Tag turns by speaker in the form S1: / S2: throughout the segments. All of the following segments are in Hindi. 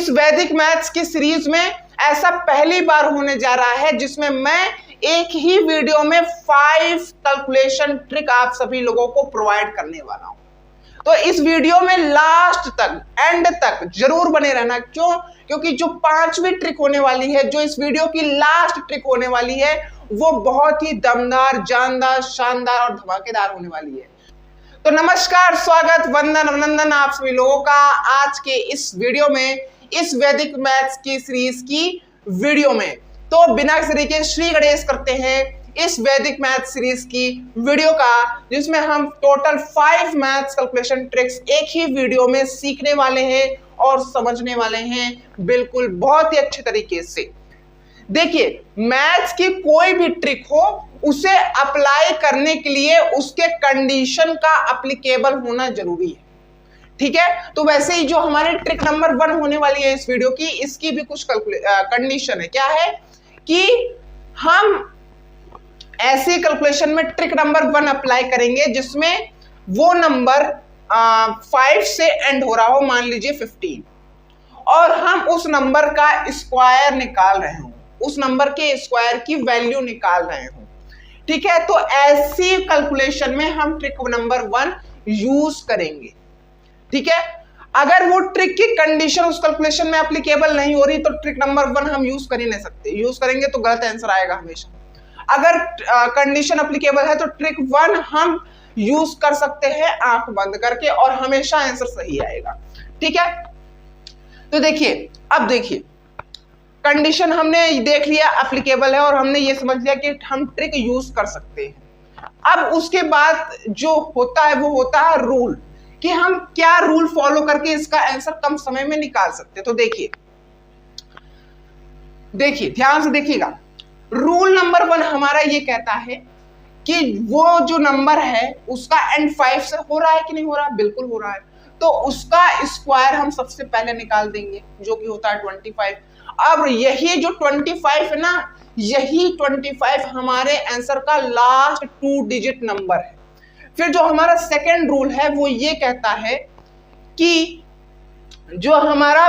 S1: इस वैदिक मैथ्स की सीरीज में ऐसा पहली बार होने जा रहा है जिसमें मैं एक ही वीडियो में 5 कैलकुलेशन ट्रिक आप सभी लोगों को प्रोवाइड करने वाला हूं। तो इस वीडियो में लास्ट तक, एंड तक जरूर बने रहना। क्यों? क्योंकि जो 5वीं ट्रिक होने वाली है, जो इस वीडियो की लास्ट ट्रिक होने वाली है, वो बहुत ही दमदार, जानदार, शानदार और धमाकेदार होने वाली है। तो नमस्कार, स्वागत, वंदन, अभिनंदन आप सभी लोगों का आज के इस वीडियो में, इस वैदिक मैथ्स की सीरीज की वीडियो में। तो बिना किसी के श्री गणेश करते हैं इस वैदिक मैथ्स सीरीज की वीडियो का, जिसमें हम टोटल 5 मैथ्स कैलकुलेशन ट्रिक्स एक ही वीडियो में सीखने वाले हैं और समझने वाले हैं, बिल्कुल बहुत ही अच्छे तरीके से। देखिए, मैथ्स की कोई भी ट्रिक हो, उसे अप्लाई करने के लिए उसके कंडीशन का एप्लीकेबल होना जरूरी है। ठीक है, तो वैसे ही जो हमारी ट्रिक नंबर 1 होने वाली है इस वीडियो की, इसकी भी कुछ कंडीशन है। क्या है कि हम ऐसे कैलकुलेशन में ट्रिक नंबर 1 अप्लाई करेंगे जिसमें वो नंबर 5 से एंड हो रहा हो, मान लीजिए 15, और हम उस नंबर का स्क्वायर निकाल रहे हो, उस नंबर के स्क्वायर की वैल्यू निकाल रहे हो। ठीक है, तो ऐसी कैलकुलेशन में हम ट्रिक नंबर 1 यूज करेंगे। ठीक है, अगर वो ट्रिक की कंडीशन उस कैलकुलेशन में एप्लीकेबल नहीं हो रही तो ट्रिक नंबर 1 हम यूज कर ही नहीं सकते। यूज करेंगे तो गलत आंसर आएगा हमेशा। अगर कंडीशन एप्लीकेबल है तो ट्रिक 1 हम यूज कर सकते हैं आंख बंद करके और हमेशा आंसर सही आएगा। ठीक है, तो देखिए, अब देखिए, कंडीशन हमने देख लिया एप्लीकेबल है और हमने ये समझ लिया कि हम ट्रिक यूज कर सकते हैं। अब उसके बाद जो होता है वो होता है रूल, कि हम क्या रूल फॉलो करके इसका आंसर कम समय में निकाल सकते हैं। तो देखिए ध्यान से देखिएगा, रूल नंबर 1 हमारा ये कहता है कि वो जो नंबर है उसका एंड 5 से हो रहा है कि नहीं हो रहा? बिल्कुल हो रहा है। तो उसका स्क्वायर हम सबसे पहले निकाल देंगे, जो कि होता है 25। अब यही जो 25 है ना, यही 25 हमारे आंसर का लास्ट 2 डिजिट नंबर है। फिर जो हमारा सेकेंड रूल है वो ये कहता है कि जो हमारा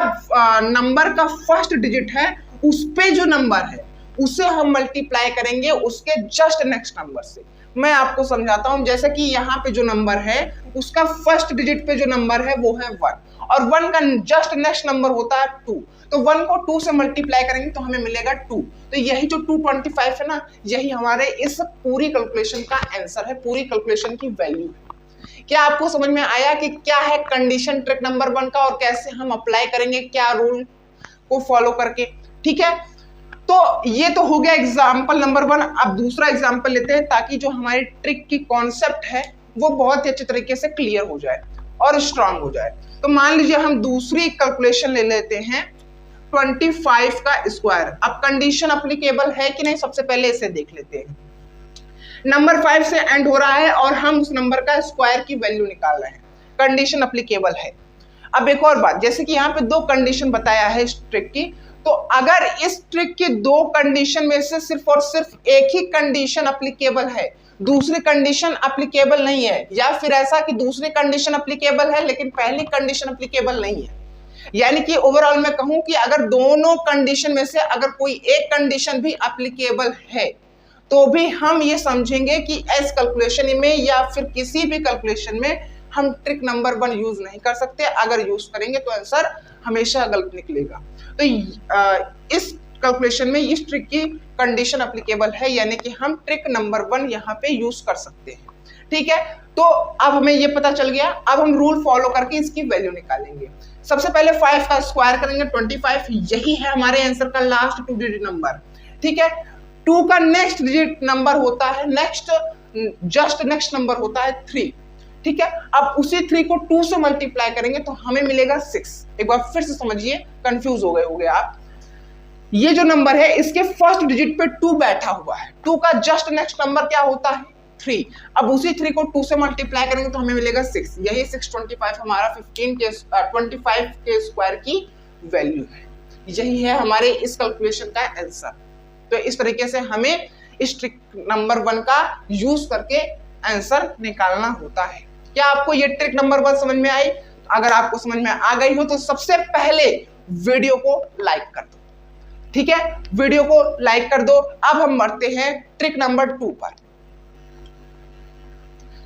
S1: नंबर का फर्स्ट डिजिट है उस पे जो नंबर है उसे हम मल्टीप्लाई करेंगे उसके जस्ट नेक्स्ट नंबर से। मैं आपको समझाता हूं, जैसे कि यहाँ पे जो नंबर है उसका फर्स्ट डिजिट पे जो नंबर है वो है 1, और 1 का जस्ट नेक्स्ट नंबर होता है 2। तो 1 को 2 से मल्टीप्लाई करेंगे तो हमें मिलेगा 2। तो यही जो 225 है ना, यही हमारे इस पूरी कैलकुलेशन का आंसर है, पूरी कैलकुलेशन की वैल्यू है। क्या आपको समझ में आया कि क्या है कंडीशन ट्रिक नंबर 1 का और कैसे हम अप्लाई करेंगे, क्या रूल को फॉलो करके? ठीक है, तो ये तो हो गया एग्जाम्पल नंबर 1। अब दूसरा एग्जाम्पल लेते हैं ताकि जो हमारी ट्रिक की कॉन्सेप्ट है वो बहुत ही अच्छे तरीके से क्लियर हो जाए और स्ट्रांग हो जाए। तो मान लीजिए हम दूसरी कैलकुलेशन ले लेते हैं 25 का स्क्वायर। अब कंडीशन एप्लीकेबल है कि नहीं, सबसे पहले इसे देख लेते हैं। नंबर 5 से एंड हो रहा है और हम उस नंबर का स्क्वायर की वैल्यू निकाल रहे हैं, कंडीशन एप्लीकेबल है। अब एक और बात, जैसे कि यहाँ पे 2 कंडीशन बताया है इस ट्रिक की, तो अगर इस ट्रिक की 2 कंडीशन में से सिर्फ और सिर्फ एक ही कंडीशन एप्लीकेबल है, दूसरी कंडीशन एप्लीकेबल नहीं है, या फिर ऐसा कि दूसरी कंडीशन एप्लीकेबल है लेकिन पहली कंडीशन एप्लीकेबल नहीं है, यानी कि ओवरऑल मैं कहूं कि अगर दोनों कंडीशन में से अगर कोई एक कंडीशन भी एप्लीकेबल है तो भी हम ये समझेंगे कि इस कैलकुलेशन में या फिर किसी भी कैलकुलेशन में हम ट्रिक नंबर 1 यूज नहीं कर सकते। अगर यूज करेंगे तो आंसर हमेशा गलत निकलेगा। तो इस कैलकुलेशन में इस ट्रिक की कंडीशन एप्लीकेबल है, यानी कि हम ट्रिक नंबर 1 यहाँ पे यूज कर सकते हैं। ठीक है, तो अब हमें ये पता चल गया। अब हम रूल फॉलो करके इसकी वैल्यू निकालेंगे। सबसे पहले 5 का स्क्वायर करेंगे 25, यही है हमारे आंसर का लास्ट 2 डिजिट नंबर। ठीक है, 2 का नेक्स्ट डिजिट नंबर होता है, जस्ट नेक्स्ट नंबर होता है 3। ठीक है, अब उसी 3 को 2 से मल्टीप्लाई करेंगे तो हमें मिलेगा 6। एक बार फिर से समझिए, कंफ्यूज हो गए आप। ये जो नंबर है इसके फर्स्ट डिजिट पे 2 बैठा हुआ है, 2 का जस्ट नेक्स्ट नंबर क्या होता है? 3। अब उसी 3 को 2 से मल्टीप्लाई करेंगे तो हमें मिलेगा 6। यही 625 हमारा 25 के स्क्वायर की वैल्यू है। यही है हमारे इस कैलकुलेशन का आंसर। तो इस तरीके से हमें इस ट्रिक नंबर 1 का यूज करके आंसर निकालना होता है। क्या आपको ये ट्रिक नंबर 1 समझ में आई? अगर आपको समझ में आ गई हो तो सबसे पहले वीडियो को लाइक कर दो। ठीक है, वीडियो को लाइक कर दो। अब हम बढ़ते हैं ट्रिक नंबर 2 पर।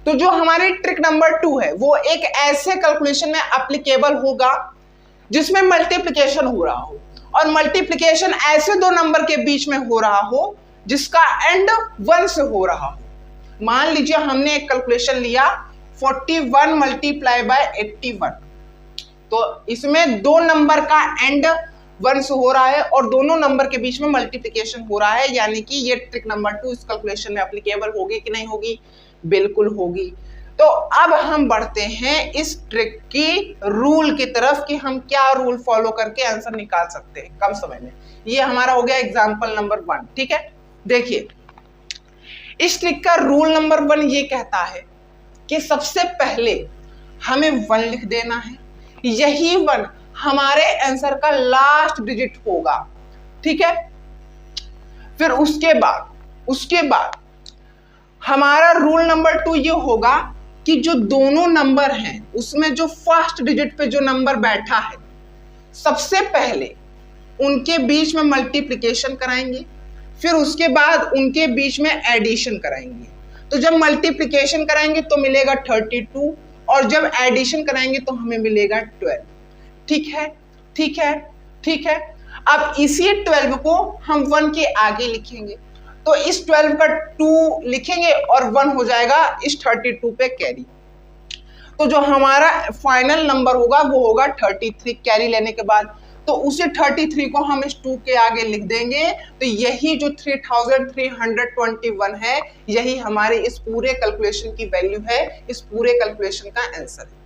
S1: तो जो हमारी ट्रिक नंबर 2 है वो एक ऐसे कैलकुलेशन में एप्लीकेबल होगा जिसमें मल्टीप्लिकेशन हो रहा हो, और मल्टीप्लिकेशन ऐसे दो नंबर के बीच में हो रहा हो जिसका एंड 1 से हो रहा हो। मान लीजिए हमने एक कैलकुलेशन लिया 41 मल्टीप्लाई बाय 81, तो इसमें दो नंबर का एंड 1 से हो रहा है और दोनों नंबर के बीच में मल्टीप्लिकेशन हो रहा है, यानी कि ये ट्रिक नंबर 2 इस कैलकुलेशन में एप्लीकेबल होगी कि नहीं होगी? बिल्कुल होगी। तो अब हम बढ़ते हैं इस ट्रिक की रूल की तरफ कि हम क्या रूल फॉलो करके आंसर निकाल सकते हैं कम समय में। ये हमारा हो गया एग्जांपल नंबर 1। ठीक है, देखिए इस ट्रिक का रूल नंबर 1 ये कहता है कि सबसे पहले हमें 1 लिख देना है, यही 1 हमारे आंसर का लास्ट डिजिट होगा। ठीक है, फिर उसके बाद हमारा रूल नंबर 2 ये होगा कि जो दोनों नंबर हैं उसमें जो फर्स्ट डिजिट पे जो नंबर बैठा है सबसे पहले उनके बीच में मल्टीप्लिकेशन कराएंगे, फिर उसके बाद उनके बीच में एडिशन कराएंगे। तो जब मल्टीप्लिकेशन कराएंगे तो मिलेगा 32 और जब एडिशन कराएंगे तो हमें मिलेगा 12। ठीक है। अब इसी 12 को हम 1 के आगे लिखेंगे, तो इस 12 का 2 लिखेंगे और 1 हो जाएगा इस 32 पे कैरी। तो जो हमारा फाइनल नंबर होगा वो होगा 33 कैरी लेने के बाद। तो उसी 33 को हम इस 2 के आगे लिख देंगे, तो यही जो 3321 है यही हमारे इस पूरे कैलकुलेशन की वैल्यू है, इस पूरे कैलकुलेशन का आंसर है।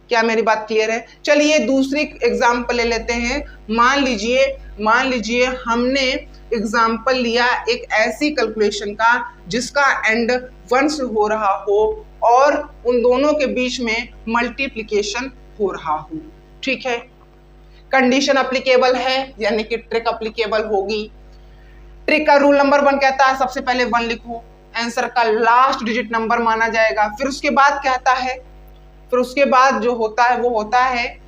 S1: क्या मेरी बात क्लियर है? चलिए दूसरी एग्जांपल ले लेते हैं। मान लीजिए हमने एग्जांपल लिया एक ऐसी कैलकुलेशन का जिसका एंड 1 से हो रहा हो और उन दोनों के बीच में मल्टीप्लिकेशन हो रहा हो। ठीक है, कंडीशन अप्लीकेबल है यानी कि ट्रिक अप्लीकेबल होगी। ट्रिक का रूल नंबर 1 कहता है सबसे पहले 1 लिखो, आंसर का लास्ट डिजिट नंबर माना जाएगा। फिर उसके बाद कहता है, फिर उसके बाद जो होता है वो होता है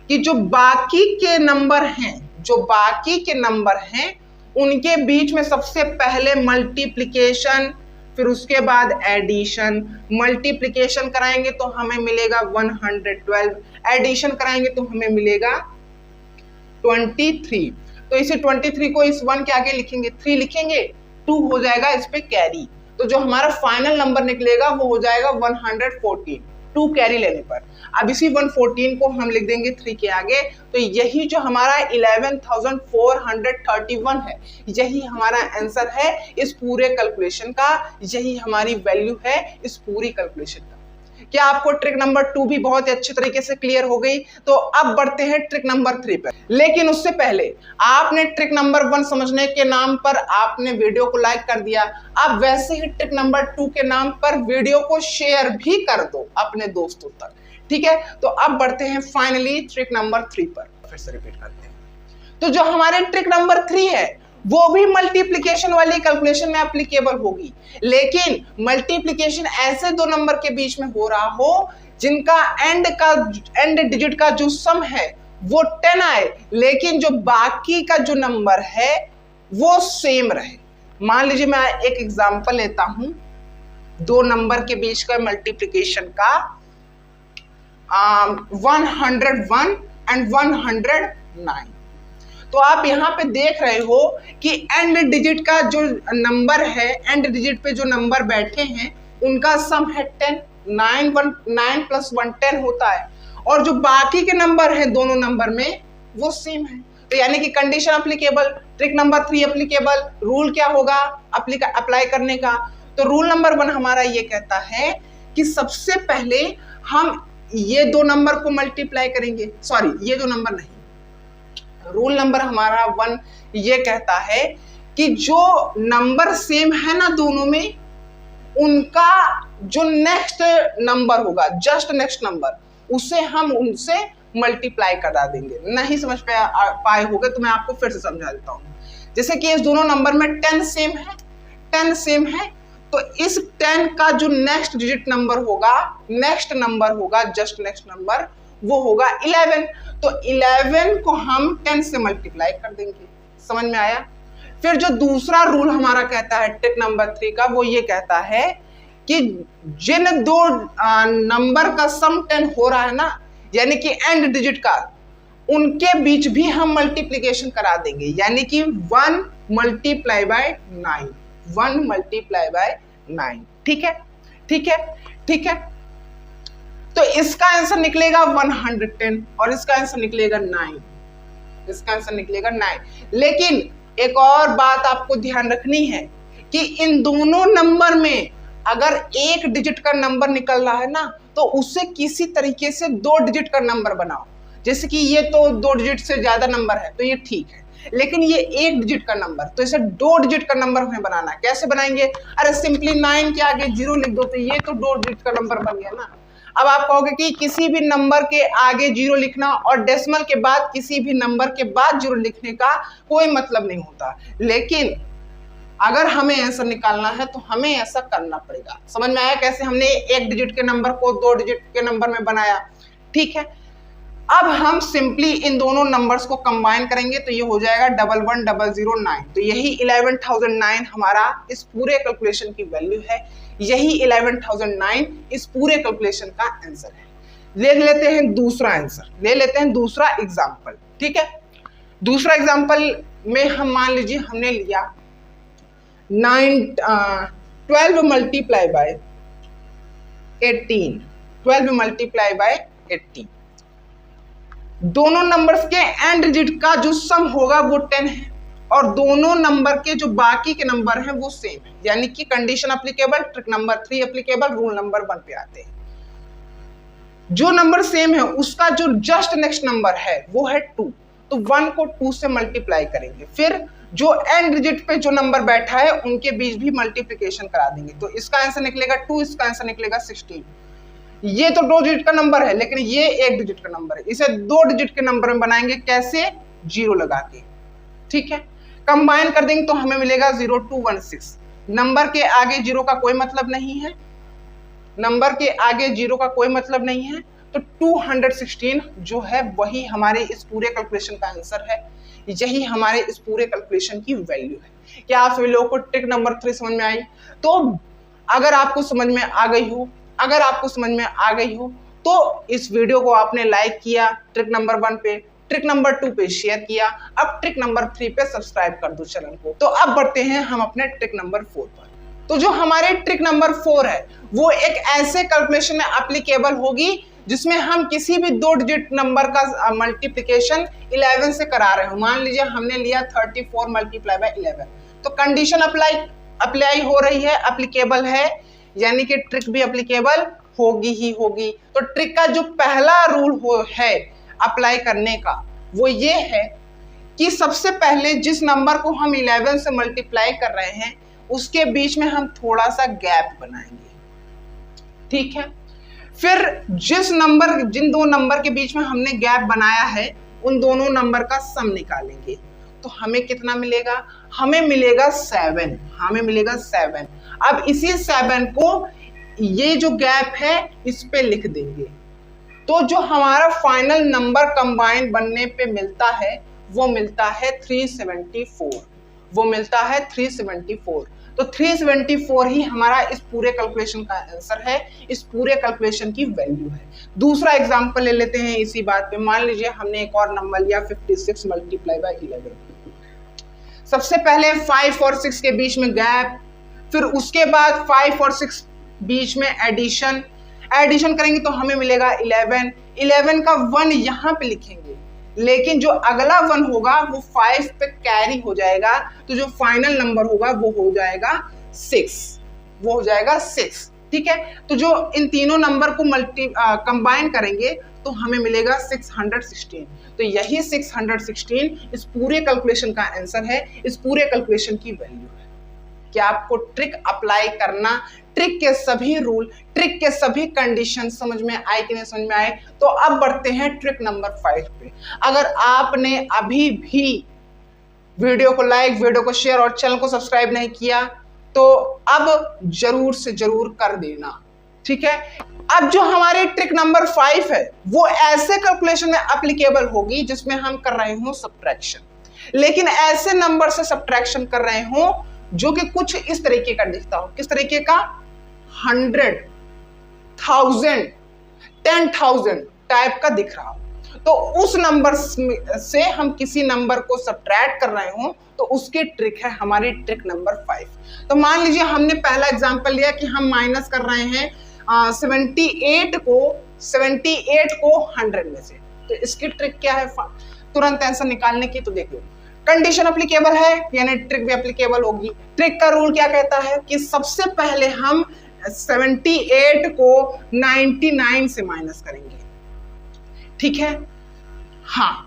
S1: कि जो बाकी के नंबर हैं उनके बीच में सबसे पहले मल्टीप्लिकेशन, फिर उसके बाद एडिशन। मल्टीप्लिकेशन कराएंगे तो हमें मिलेगा 112, एडिशन कराएंगे तो हमें मिलेगा 23। तो इसे 23 को इस 1 के आगे लिखेंगे, 3 लिखेंगे, 2 हो जाएगा इस पे कैरी। तो जो हमारा फाइनल नंबर निकलेगा वो हो जाएगा 114, 2 कैरी लेने पर। अब इसी 114 को हम लिख देंगे 3 के आगे, तो यही जो हमारा 11,431 है यही हमारा आंसर है इस पूरे कैलकुलेशन का, यही हमारी वैल्यू है इस पूरी कैलकुलेशन का। क्या आपको ट्रिक नंबर 2 भी बहुत ही अच्छे तरीके से क्लियर हो गई? तो अब बढ़ते हैं ट्रिक नंबर 3 पर। लेकिन उससे पहले आपने ट्रिक नंबर 1 समझने के नाम पर आपने वीडियो को लाइक कर दिया, अब वैसे ही ट्रिक नंबर 2 के नाम पर वीडियो को शेयर भी कर दो अपने दोस्तों तक। ठीक है, तो अब बढ़ते हैं फाइनली ट्रिक नंबर 3 पर। फिर से रिपीट करते हैं। तो जो हमारे ट्रिक नंबर 3 है वो भी मल्टीप्लिकेशन वाली कैलकुलेशन में एप्लीकेबल होगी, लेकिन मल्टीप्लिकेशन ऐसे दो नंबर के बीच में हो रहा हो जिनका एंड डिजिट का जो सम है वो 10 आए, लेकिन जो बाकी का जो नंबर है वो सेम रहे। मान लीजिए मैं एक एग्जांपल लेता हूं, दो नंबर के बीच का मल्टीप्लिकेशन का 101 एंड 109। तो आप यहाँ पे देख रहे हो कि एंड डिजिट का जो नंबर है, एंड डिजिट पे जो नंबर बैठे हैं उनका सम है 10, 9 + 1 10 होता है, और जो बाकी के नंबर हैं दोनों नंबर में वो सेम है। तो यानी कि condition applicable, trick number 3 applicable. Rule क्या होगा अप्लाई करने का? तो रूल नंबर 1 हमारा ये कहता है कि सबसे पहले हम ये दो नंबर को मल्टीप्लाई करेंगे, सॉरी ये दो नंबर नहीं, रूल नंबर हमारा 1 ये कहता है कि जो नंबर सेम है ना दोनों में, उनका जो नेक्स्ट नंबर होगा, जस्ट नेक्स्ट नंबर, उसे हम उनसे मल्टीप्लाई करा देंगे। नहीं समझ पाए होगे तो मैं आपको फिर से समझा देता हूँ। जैसे कि इस दोनों नंबर में 10 सेम है, तो इस 10 का जो नेक्स्ट डिजिट नंबर होगा, नेक्स्ट नंबर होगा, जस्ट नेक्स्ट नंबर, वो होगा 11। तो 11 को हम 10 से मल्टीप्लाई कर देंगे। समझ में आया? फिर जो दूसरा रूल हमारा कहता है ट्रिक नंबर 3 का, वो ये कहता है कि जिन दो नंबर का सम 10 हो रहा है ना, यानी कि एंड डिजिट का, उनके बीच भी हम मल्टीप्लिकेशन करा देंगे, यानी कि 1 मल्टीप्लाई बाय 9, 1 मल्टीप्लाई बाय 9। ठीक है, ठीक है, ठीक है। तो इसका आंसर निकलेगा 110 और इसका आंसर निकलेगा 9, इसका आंसर निकलेगा 9। लेकिन एक और बात आपको ध्यान रखनी है कि इन दोनों नंबर में अगर एक डिजिट का नंबर निकल रहा है ना, तो उसे किसी तरीके से 2 डिजिट का नंबर बनाओ। जैसे कि ये तो 2 डिजिट से ज्यादा नंबर है तो ये ठीक है, लेकिन ये 1 डिजिट का नंबर, तो इसे 2 डिजिट का नंबर हमें बनाना है। कैसे बनाएंगे? अरे सिंपली 9 के आगे 0 लिख दो, तो ये तो 2 डिजिट का नंबर बन गया ना। अब आप कहोगे कि किसी भी नंबर के आगे 0 लिखना और डेसिमल के बाद किसी भी नंबर के बाद 0 लिखने का कोई मतलब नहीं होता, लेकिन अगर हमें आंसर निकालना है तो हमें ऐसा करना पड़ेगा। समझ में आया कैसे हमने 1 डिजिट के नंबर को 2 डिजिट के नंबर में बनाया? ठीक है। अब हम सिंपली इन दोनों नंबर्स को कंबाइन करेंगे तो ये हो जाएगा 11009। तो यही 11009 हमारा इस पूरे कैलकुलेशन की वैल्यू है, यही 11009 इस पूरे कैलकुलेशन का आंसर है। ले लेते हैं दूसरा आंसर, ले लेते हैं दूसरा एग्जांपल। ठीक है, दूसरा एग्जांपल में हम मान लीजिए हमने लिया 12 मल्टीप्लाई बाय 18, 12 मल्टीप्लाई बाय 18। दोनों नंबर्स के एंड डिजिट का जो सम होगा वो 10 है और दोनों नंबर के जो बाकी के नंबर हैं वो सेम है, यानी कि condition applicable, trick number 3 applicable, rule number 1 पे आते हैं। जो नंबर सेम है उसका जो जस्ट नेक्स्ट नंबर है वो है 2, तो 1 को 2 से मल्टीप्लाई करेंगे। फिर जो एंड डिजिट पे जो नंबर बैठा है उनके बीच भी मल्टीप्लिकेशन करा देंगे, तो इसका आंसर निकलेगा 2, इसका आंसर निकलेगा 16। ये तो 2 डिजिट का नंबर है लेकिन ये 1 डिजिट का नंबर है, इसे 2 डिजिट के नंबर में बनाएंगे। कैसे? 0 लगा के। ठीक है, कंबाइन कर देंगे तो हमें मिलेगा 0216। नंबर के आगे 0 का कोई मतलब नहीं है, नंबर के आगे 0 का कोई मतलब नहीं है, तो 216 जो है वही हमारे इस पूरे कैलकुलेशन का आंसर है, यही हमारे इस पूरे कैलकुलेशन की वैल्यू है। क्या आप सभी लोगों को ट्रिक नंबर 3 समझ में आई? तो अगर आपको समझ में आ गई हो, अगर आपको समझ में आ गई हो तो इस वीडियो को आपने लाइक किया, ट्रिक नंबर 1 पे, ट्रिक नंबर 2 पे शेयर किया, अब ट्रिक नंबर 3 पे सब्सक्राइब कर दो चैनल को। तो अब बढ़ते हैं हम अपने ट्रिक नंबर 4 पर। तो जो हमारे ट्रिक नंबर 4 है वो एक ऐसे कैलकुलेशन में एप्लीकेबल होगी जिसमें हम किसी भी 2 डिजिट नंबर का मल्टीप्लिकेशन 11 से करा रहे हो। मान लीजिए हमने लिया 34 मल्टीप्लाई बाय 11, तो कंडीशन अप्लाई हो रही है, एप्लीकेबल है, यानी कि ट्रिक भी एप्लीकेबल होगी ही होगी। तो ट्रिक का जो पहला रूल है अप्लाई करने का वो ये है कि सबसे पहले जिस नंबर को हम 11 से मल्टीप्लाई कर रहे हैं उसके बीच में हम थोड़ा सा गैप बनाएंगे। ठीक है, फिर जिन 2 नंबर के बीच में हमने गैप बनाया है उन दोनों नंबर का सम निकालेंगे, तो हमें कितना मिलेगा? हमें मिलेगा 7, हमें मिलेगा 7। अब इसी 7 को ये जो गैप है इस पे लिख देंगे, तो जो हमारा फाइनल नंबर कंबाइन बनने पे मिलता है वो मिलता है 374, वो मिलता है 374। तो 374 ही हमारा इस पूरे कैलकुलेशन का आंसर है, इस पूरे कैलकुलेशन की वैल्यू है। दूसरा एग्जांपल ले लेते हैं इसी बात पे। मान लीजिए हमने एक और नंबर लिया 56 मल्टीप्लाई बाय 11। सबसे पहले 5 और 6 के बीच में गैप, फिर उसके बाद 5 और 6 बीच में एडिशन करेंगे तो हमें मिलेगा 11। 11 का 1 यहाँ पे लिखेंगे, लेकिन जो अगला 1 होगा वो 5 पे कैरी हो जाएगा, तो जो फाइनल नंबर होगा वो हो जाएगा 6, वो हो जाएगा 6। ठीक है, तो जो इन तीनों नंबर को कंबाइन करेंगे तो हमें मिलेगा 616। तो यही 616 इस पूरे कैलकुलेशन का आंसर है, इस पूरे कैलकुलेशन की वैल्यू है। क्या आपको ट्रिक अप्लाई करना, ट्रिक के सभी रूल, ट्रिक के सभी कंडीशन समझ में आए कि नहीं समझ में आए? तो अब बढ़ते हैं ट्रिक नंबर 5 पे। अगर आपने अभी भी वीडियो को लाइक, वीडियो को शेयर और चैनल को सब्सक्राइब नहीं किया तो अब जरूर से जरूर कर देना। ठीक है। अब जो हमारी ट्रिक नंबर 5 है वो ऐसे कैलकुलेशन में एप्लीकेबल होगी जिसमें हम कर रहे हो सब्ट्रैक्शन, लेकिन ऐसे नंबर से सब्ट्रैक्शन कर रहे हो जो कि कुछ इस तरीके का दिखता हो। किस तरीके का? 100, 1000, 10,000 टाइप का दिख रहा हो, तो उस नंबर से हम किसी नंबर को सब्ट्रैक्ट कर रहे हो तो उसकी ट्रिक है हमारी ट्रिक नंबर 5। तो मान लीजिए हमने पहला एग्जांपल लिया कि हम माइनस कर रहे हैं 78 को 100 में से, तो इसकी ट्रिक क्या है तुरंत आंसर निकालने की? तो देखिए कंडीशन एप्लीकेबल है यानी ट्रिक भी एप्लीकेबल होगी। ट्रिक का रूल क्या कहता है कि सबसे पहले हम 78 को 99 से माइनस करेंगे, ठीक है। हाँ,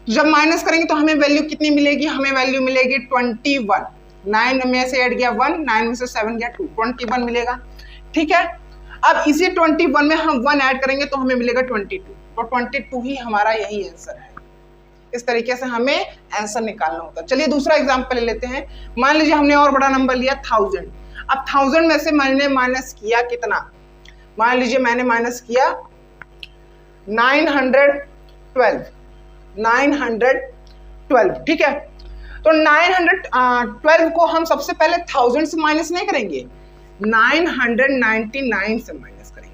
S1: जब माइनस करेंगे तो हमें वैल्यू कितनी मिलेगी? हमें वैल्यू मिलेगी 21। 9 में से ऐड गया 1, 9 में से 7 गया 2, 21 मिलेगा, ठीक है। अब इसी 21 में हम 1 ऐड करेंगे तो हमें मिलेगा 22, और 22 ही हमारा यही आंसर है। इस तरीके से हमें आंसर निकालना होता है। चलिए दूसरा एग्जांपल ले लेते हैं। मान लीजिए हमने और बड़ा नंबर लिया 1000। अब 1000 में से मैंने माइनस किया कितना? मान लीजिए मैंने माइनस किया 912, ठीक है। तो 912 को हम सबसे पहले 1000 से माइनस नहीं करेंगे, 999 से माइनस करेंगे।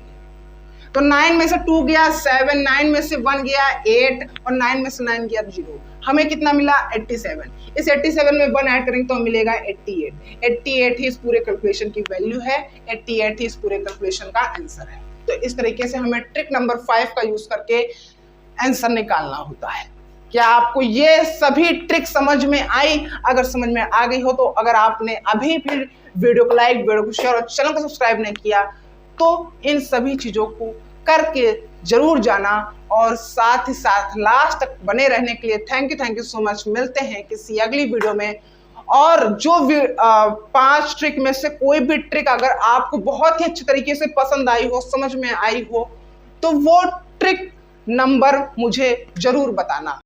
S1: तो 9 में से 2 गया 7, 9 में से 1 गया 8, और 9 में से 9 गया 0। हमें कितना मिला? 87। इस 87 में 1 ऐड करेंगे तो मिलेगा 88। 88 ही इस पूरे कैलकुलेशन की वैल्यू है, 88 ही इस पूरे कैलकुलेशन का आंसर है। तो इस तरीके से हमें ट्रिक नंबर 5 का यूज करके आंसर निकालना होता है। क्या आपको ये सभी ट्रिक समझ में आई? अगर समझ में आ गई हो तो अगर आपने अभी फिर वीडियो को लाइक, वीडियो को शेयर और चैनल को सब्सक्राइब नहीं किया तो इन सभी चीजों को करके जरूर जाना, और साथ ही साथ लास्ट तक बने रहने के लिए थैंक यू सो मच। मिलते हैं किसी अगली वीडियो में, और जो 5 ट्रिक में से कोई भी ट्रिक अगर आपको बहुत ही अच्छी तरीके से पसंद आई हो, समझ में आई हो, तो वो ट्रिक नंबर मुझे जरूर बताना।